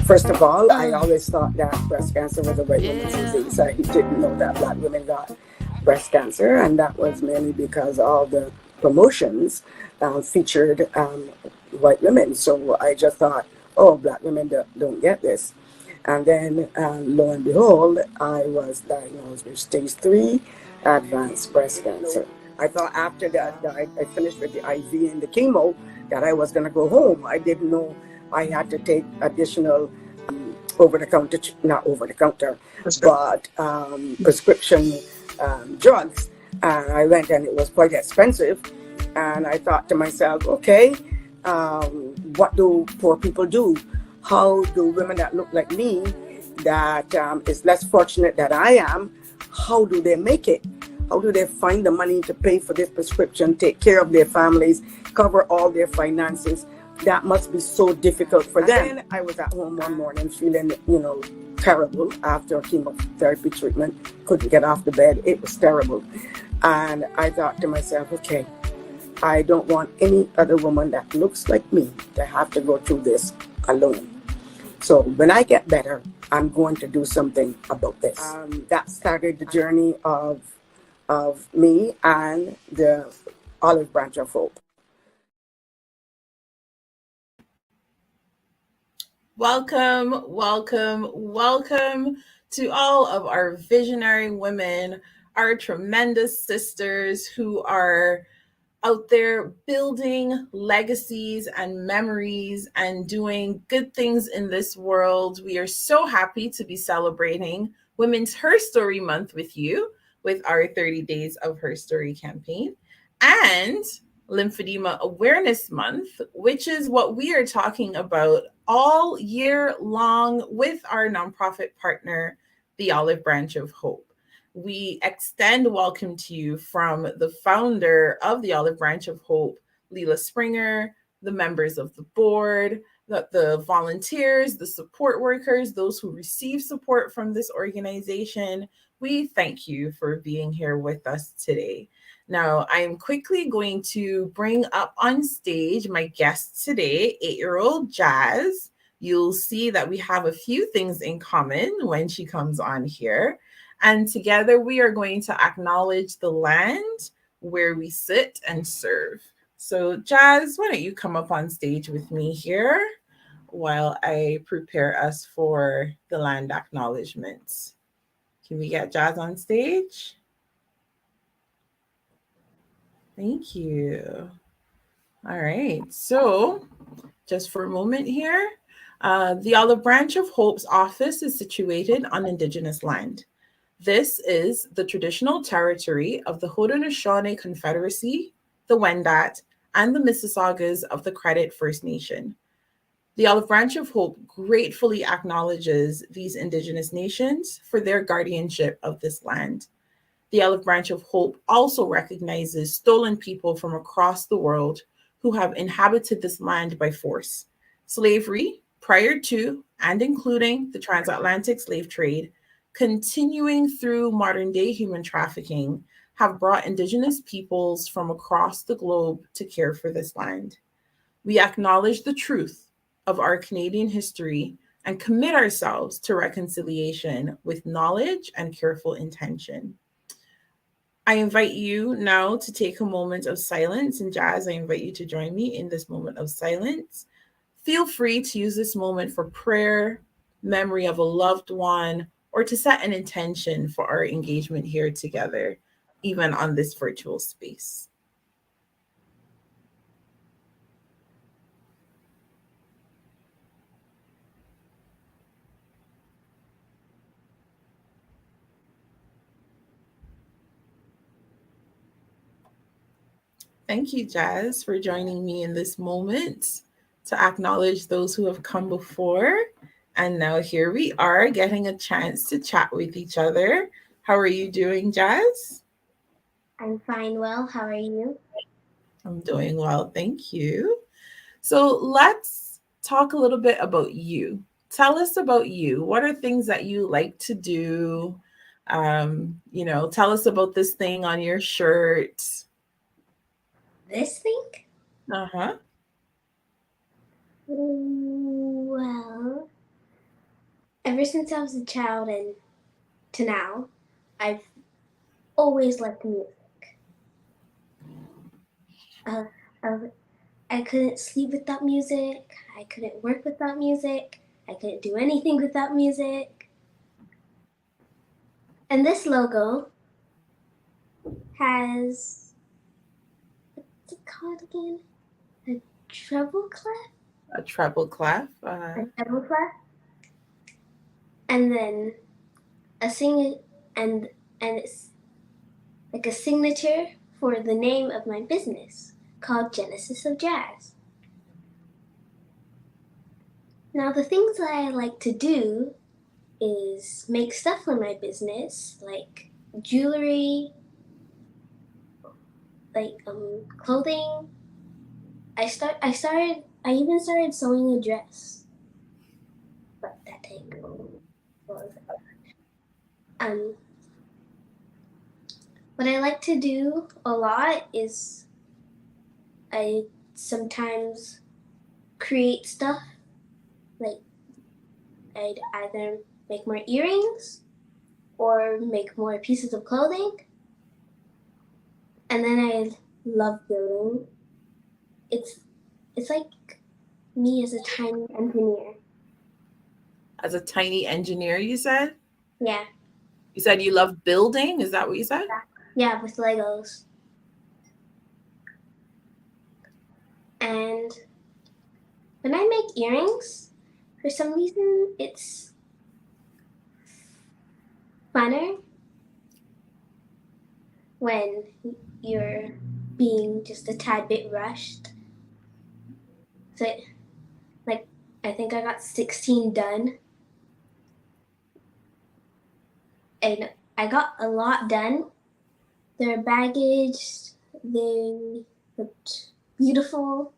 First of all, I always thought that breast cancer was a white woman's disease. I didn't know that black women got breast cancer, and that was mainly because all the promotions featured white women. So I just thought, oh, black women don't get this. And then, lo and behold, I was diagnosed with stage 3 advanced breast cancer. I thought after that I finished with the IV and the chemo that I was going to go home. I didn't know I had to take additional not over-the-counter, but prescription drugs. And I went, and it was quite expensive. And I thought to myself, okay, what do poor people do? How do women that look like me, that is less fortunate than I am, how do they make it? How do they find the money to pay for this prescription, take care of their families, cover all their finances? That must be so difficult for them. And then I was at home one morning feeling, terrible after chemotherapy treatment. Couldn't get off the bed. It was terrible. And I thought to myself, okay, I don't want any other woman that looks like me to have to go through this alone. So when I get better, I'm going to do something about this. That started the journey of me and the Olive Branch of Hope. Welcome, welcome, welcome to all of our visionary women, our tremendous sisters who are out there building legacies and memories and doing good things in this world. We are so happy to be celebrating Women's HERstory Month with you with our 30 Days of HERstory campaign and Lymphedema Awareness Month, which is what we are talking about all year long with our nonprofit partner, the Olive Branch of Hope. We extend welcome to you from the founder of the Olive Branch of Hope, Leela Springer, the members of the board, the volunteers, the support workers, those who receive support from this organization. We thank you for being here with us today. Now, I'm quickly going to bring up on stage my guest today, 8-year-old Jahz. You'll see that we have a few things in common when she comes on here. And together we are going to acknowledge the land where we sit and serve. So Jahz, why don't you come up on stage with me here while I prepare us for the land acknowledgements. Can we get Jahz on stage? Thank you. All right, so just for a moment here, the Olive Branch of Hope's office is situated on Indigenous land. This is the traditional territory of the Haudenosaunee Confederacy, the Wendat, and the Mississaugas of the Credit First Nation. The Olive Branch of Hope gratefully acknowledges these Indigenous nations for their guardianship of this land. The Olive Branch of Hope also recognizes stolen people from across the world who have inhabited this land by force. Slavery, prior to and including the transatlantic slave trade, continuing through modern-day human trafficking, have brought Indigenous peoples from across the globe to care for this land. We acknowledge the truth of our Canadian history and commit ourselves to reconciliation with knowledge and careful intention. I invite you now to take a moment of silence, and Jahz, I invite you to join me in this moment of silence. Feel free to use this moment for prayer, memory of a loved one, or to set an intention for our engagement here together, even on this virtual space. Thank you, Jahz, for joining me in this moment to acknowledge those who have come before. And now here we are getting a chance to chat with each other. How are you doing, Jahz? I'm fine. Well, how are you? I'm doing well, thank you. So let's talk a little bit about you. Tell us about you. What are things that you like to do? Tell us about this thing on your shirt. This thing? Uh-huh. Well, Ever since I was a child and to now, I've always liked music. Uh, I couldn't sleep without music. I couldn't work without music. I couldn't do anything without music. And this logo has, what's it called again? A treble clef? A treble clef. A treble clef. And then and it's like a signature for the name of my business called Genesis of Jahz. Now the things that I like to do is make stuff for my business, like jewelry, like clothing. I even started sewing a dress, but that didn't go well. What I like to do a lot is I sometimes create stuff, like I'd either make more earrings or make more pieces of clothing. And then I love building. It's like me as a tiny engineer. As a tiny engineer, you said? Yeah. You said you love building? Is that what you said? Yeah, with Legos. And when I make earrings, for some reason, it's funner when you're being just a tad bit rushed. So, like, I think I got 16 done. And I got a lot done. They're baggaged, they looked beautiful.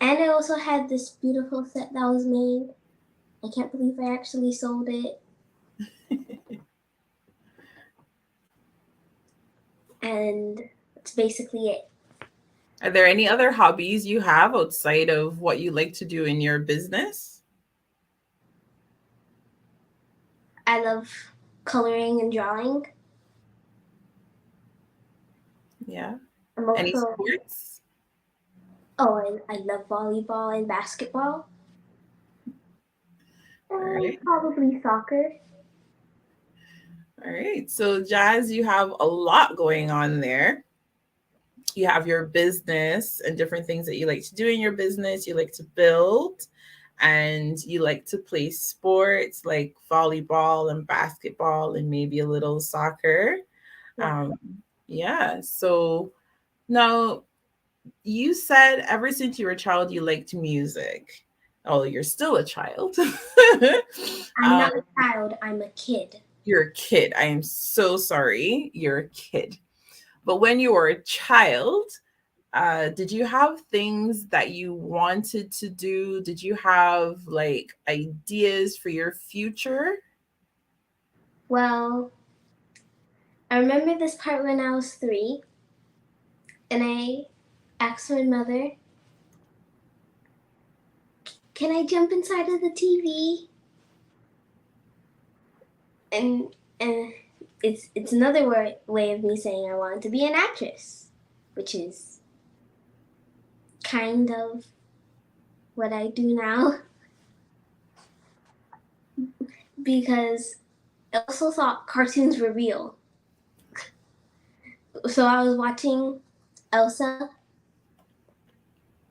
And I also had this beautiful set that was made. I can't believe I actually sold it. And that's basically it. Are there any other hobbies you have outside of what you like to do in your business? I love coloring and drawing. Yeah. I'm Any also, sports? and I love volleyball and basketball. All right. Probably soccer. All right. So, Jahz, you have a lot going on there. You have your business and different things that you like to do in your business. You like to build and you like to play sports like volleyball and basketball and maybe a little soccer. Yeah. Yeah. So now you said ever since you were a child, you liked music. Oh, you're still a child. I'm not a child, I'm a kid. You're a kid. I am so sorry. You're a kid. But when you were a child, did you have things that you wanted to do? Did you have like ideas for your future? Well, I remember this part when I was 3, and I asked my mother, "Can I jump inside of the TV?" And it's another way of me saying I wanted to be an actress, which is kind of what I do now. Because I also thought cartoons were real. So I was watching Elsa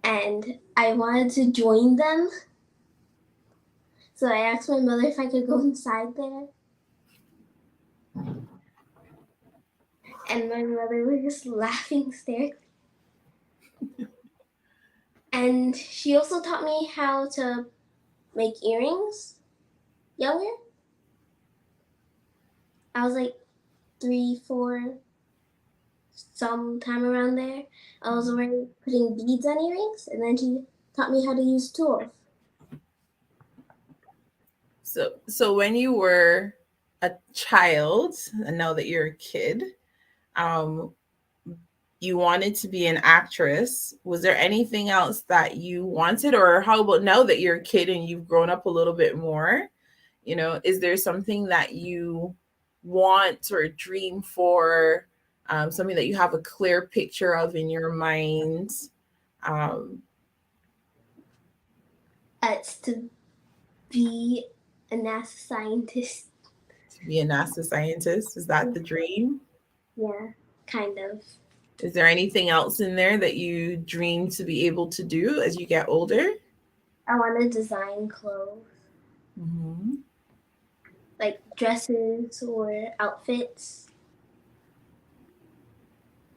and I wanted to join them. So I asked my mother if I could go inside there. And my mother was just laughing hysterically. And she also taught me how to make earrings younger. I was like 3, 4, sometime around there. I was already putting beads on earrings, and then she taught me how to use tools. So when you were a child, and now that you're a kid, you wanted to be an actress. Was there anything else that you wanted? Or how about now that you're a kid and you've grown up a little bit more? You know, is there something that you want or dream for, something that you have a clear picture of in your mind? It's to be a NASA scientist. To be a NASA scientist? Is that the dream? Yeah, kind of. Is there anything else in there that you dream to be able to do as you get older? I want to design clothes, Mm-hmm. like dresses or outfits.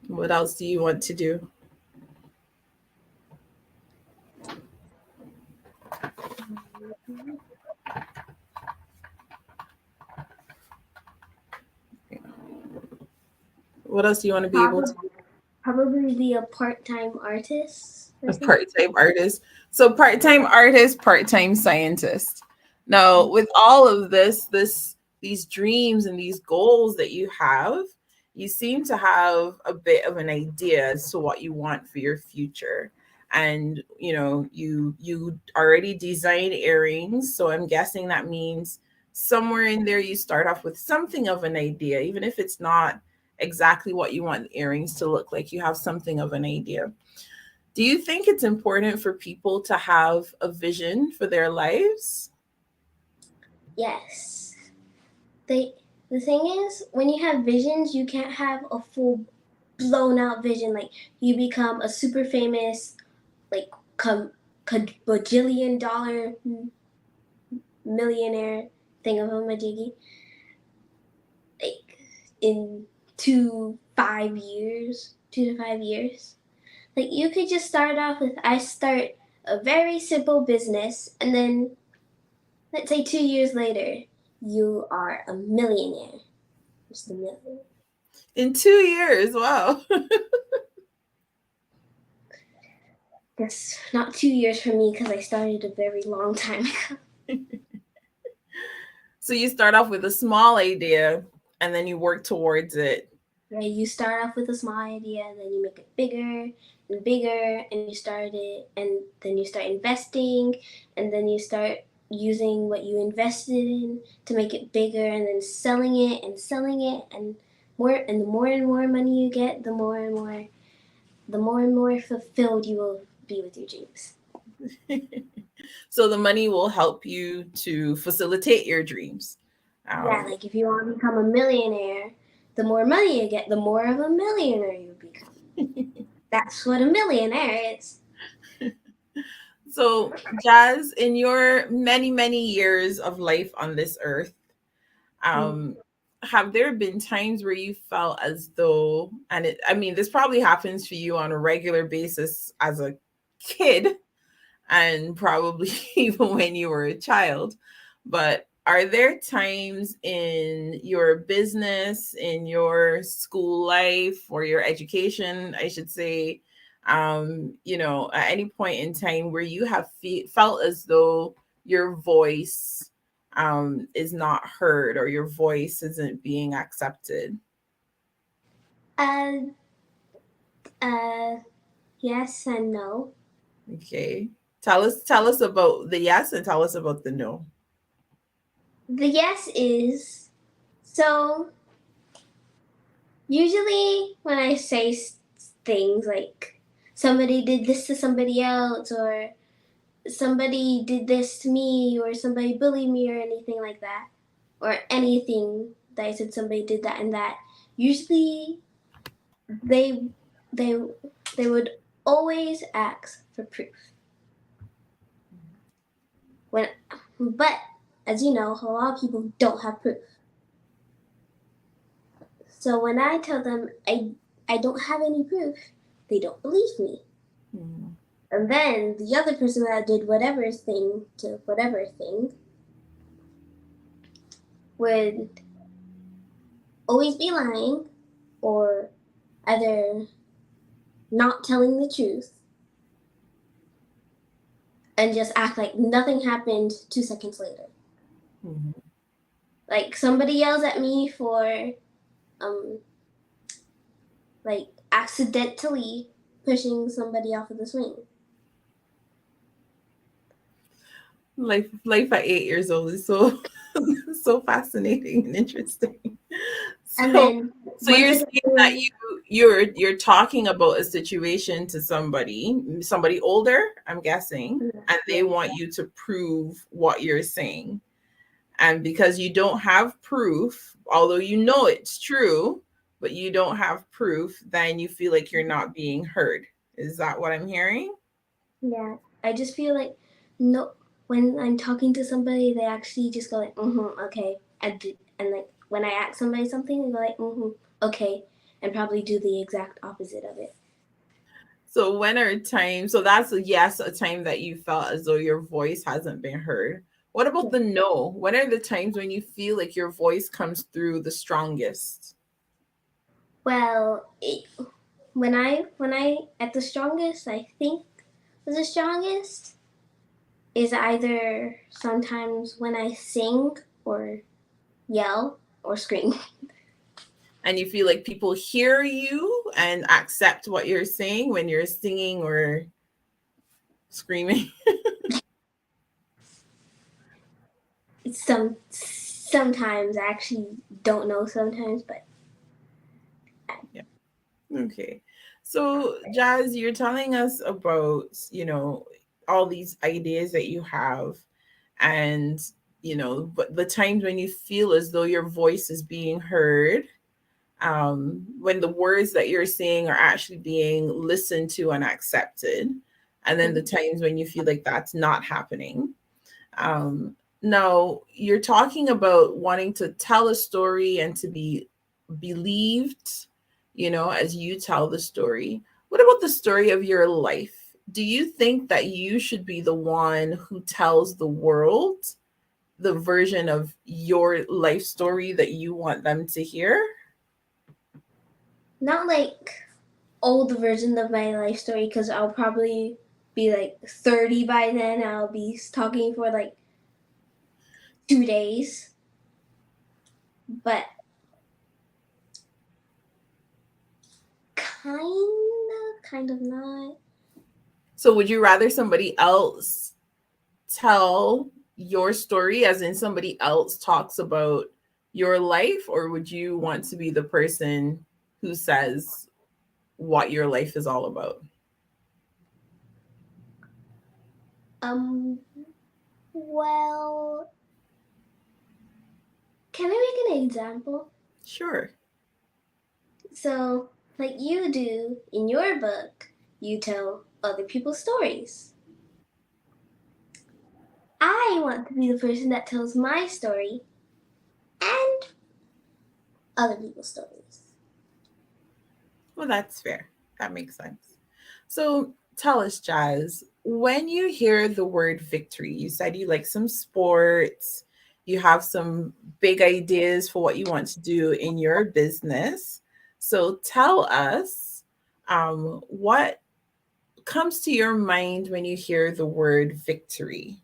What else do you want to do? What else do you want to be able to do? Probably be a part-time artist. A part-time artist. So part-time artist, part-time scientist. Now, with all of these dreams and these goals that you have, you seem to have a bit of an idea as to what you want for your future. And you know, you already design earrings, so I'm guessing that means somewhere in there you start off with something of an idea, even if it's not exactly what you want the earrings to look like. You have something of an idea. Do you think it's important for people to have a vision for their lives? Yes. The thing is, when you have visions, you can't have a full blown out vision. Like you become a super famous, like bajillion dollar millionaire thingamajiggy, like in 2 to 5 years. Like you could just start off with, I start a very simple business, and then let's say 2 years later, you are a millionaire. Just a million. In 2 years, wow. That's not 2 years for me because I started a very long time ago. So you start off with a small idea and then you work towards it. Right? You start off with a small idea, and then you make it bigger and bigger, and you start it, and then you start investing, and then you start using what you invested in to make it bigger, and then selling it, and the more money you get, the more and more fulfilled you will be with your dreams. So the money will help you to facilitate your dreams. Yeah, like if you want to become a millionaire, the more money you get, the more of a millionaire you become. That's what a millionaire is. So, Jahz, in your many, many years of life on this earth, have there been times where you felt as though, I mean, this probably happens for you on a regular basis as a kid and probably even when you were a child, but are there times in your business, in your school life, or your education, I should say, you know, at any point in time where you have felt as though your voice is not heard or your voice isn't being accepted? Yes and no. Okay. Tell us about the yes and tell us about the no. The yes is, so usually when I say things like somebody did this to somebody else, or somebody did this to me, or somebody bullied me, or anything like that, or anything that I said somebody did that and that, usually they they would always ask for proof. But as you know, a lot of people don't have proof. So when I tell them I don't have any proof, they don't believe me. And then the other person that did whatever thing to whatever thing would always be lying, or either not telling the truth, and just act like nothing happened 2 seconds later. Like somebody yells at me for like accidentally pushing somebody off of the swing. Life at 8 years old is so so fascinating and interesting. And So then so once you're I saying get that through, you're talking about a situation to somebody older, I'm guessing, and they yeah, want you to prove what you're saying. And because you don't have proof, although you know it's true, but you don't have proof, then you feel like you're not being heard. Is that what I'm hearing? yeah, I just feel like no, when I'm talking to somebody, they actually just go like, okay, and like when I ask somebody something, they go like, okay, and probably do the exact opposite of it. So when are times, so that's a yes, a time that you felt as though your voice hasn't been heard. What about the no? When are the times when you feel like your voice comes through the strongest? Well, when I at the strongest, I think the strongest is either sometimes when I sing or yell or scream. And you feel like people hear you and accept what you're saying when you're singing or screaming? Sometimes I actually don't know sometimes, but Yeah. Okay. So, Jazz, you're telling us about, all these ideas that you have and, but the times when you feel as though your voice is being heard, when the words that you're saying are actually being listened to and accepted, and then the times when you feel like that's not happening. Now, you're talking about wanting to tell a story and to be believed, as you tell the story. What about the story of your life? Do you think that you should be the one who tells the world the version of your life story that you want them to hear? not like old version of my life story because I'll probably be like 30 by then. I'll be talking for like 2 days, but kind of not. So, would you rather somebody else tell your story, as in somebody else talks about your life, or would you want to be the person who says what your life is all about? Well, can I make an example? Sure. So, like you do in your book, you tell other people's stories. I want to be the person that tells my story and other people's stories. Well, that's fair. That makes sense. So, tell us, Jazz, when you hear the word victory, you said you like some sports, you have some big ideas for what you want to do in your business. So, tell us, what comes to your mind when you hear the word victory?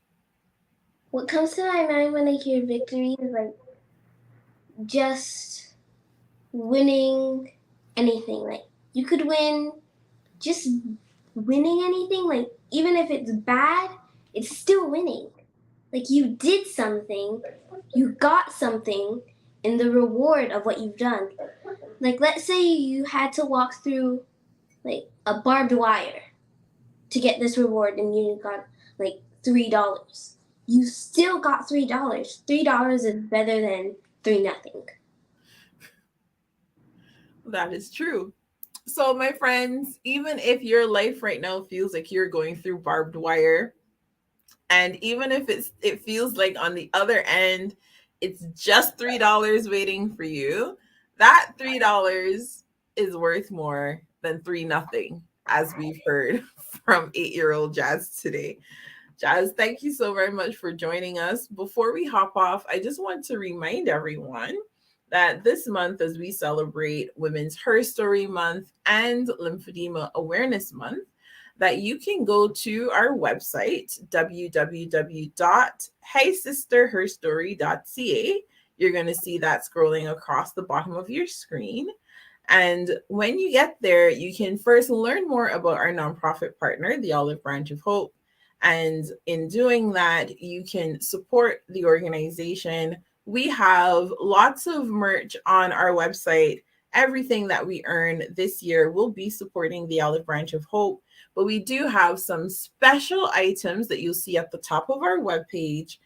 What comes to my mind when I hear victory is like just winning anything. Like you could win just winning anything. Like even if it's bad, it's still winning. Like you did something, you got something in the reward of what you've done. Like let's say you had to walk through like a barbed wire to get this reward and you got like $3. You still got $3. $3 is better than 3-0. That is true. So, my friends, even if your life right now feels like you're going through barbed wire, and even if it feels like on the other end, it's just $3 waiting for you, that $3 is worth more than 3-0, as we've heard from 8-year-old Jazz today. Jazz, thank you so very much for joining us. Before we hop off, I just want to remind everyone that this month, as we celebrate Women's HERstory Month and Lymphedema Awareness Month, that you can go to our website, www.heysisterherstory.ca. You're going to see that scrolling across the bottom of your screen. And when you get there, you can first learn more about our nonprofit partner, the Olive Branch of Hope. And in doing that, you can support the organization. We have lots of merch on our website. Everything that we earn this year will be supporting the Olive Branch of Hope. But we do have some special items that you'll see at the top of our webpage,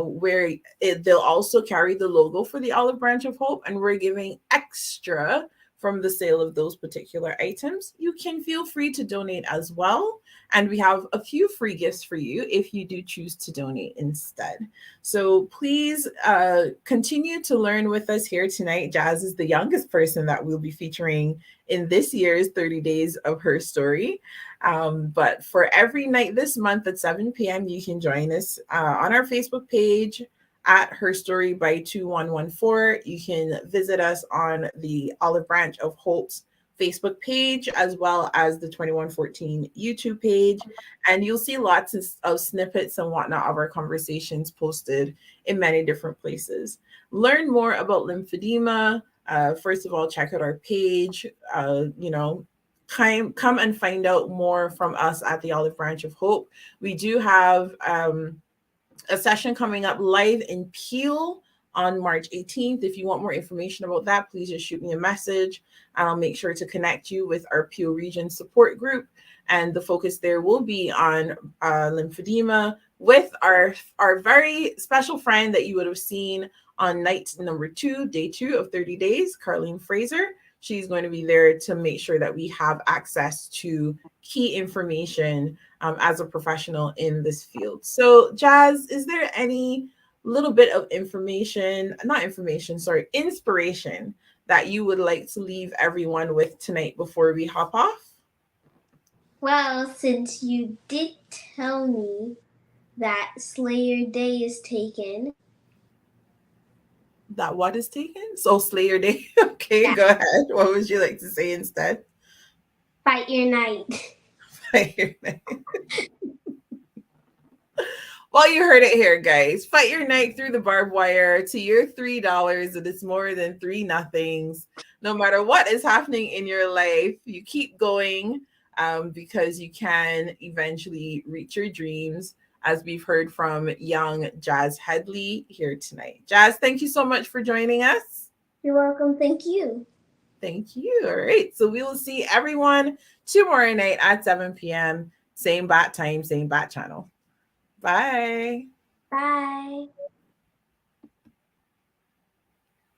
where they'll also carry the logo for the Olive Branch of Hope, and we're giving extra from the sale of those particular items. You can feel free to donate as well. And we have a few free gifts for you if you do choose to donate instead. So please continue to learn with us here tonight. Jahz is the youngest person that we'll be featuring in this year's 30 Days of HERstory. But for every night this month at 7 p.m., you can join us on our Facebook page at HERstory by 2114. You can visit us on the Olive Branch of Hope's Facebook page, as well as the 2114 YouTube page. And you'll see lots of snippets and whatnot of our conversations posted in many different places. Learn more about lymphedema. First of all, check out our page. Come and find out more from us at the Olive Branch of Hope. We do have a session coming up live in Peel on March 18th. If you want more information about that, please just shoot me a message, and I'll make sure to connect you with our Peel Region support group. And the focus there will be on lymphedema with our very special friend that you would have seen on night number 2, day 2 of 30 days, Carlene Fraser. She's going to be there to make sure that we have access to key information as a professional in this field. So, Jahz, is there any little bit of inspiration that you would like to leave everyone with tonight before we hop off? Well, since you did tell me that Slayer Day is taken. That what is taken? So Slayer Day. Okay, yeah. Go ahead. What would you like to say instead? Fight your night. Fight your night. Well, you heard it here, guys. Fight your night through the barbed wire to your $3. It is more than 3 nothings. No matter what is happening in your life, you keep going because you can eventually reach your dreams, as we've heard from young Jahz Headley here tonight. Jahz, thank you so much for joining us. You're welcome. Thank you. Thank you. All right. So we will see everyone tomorrow night at 7 p.m. Same bat time, same bat channel. Bye. Bye.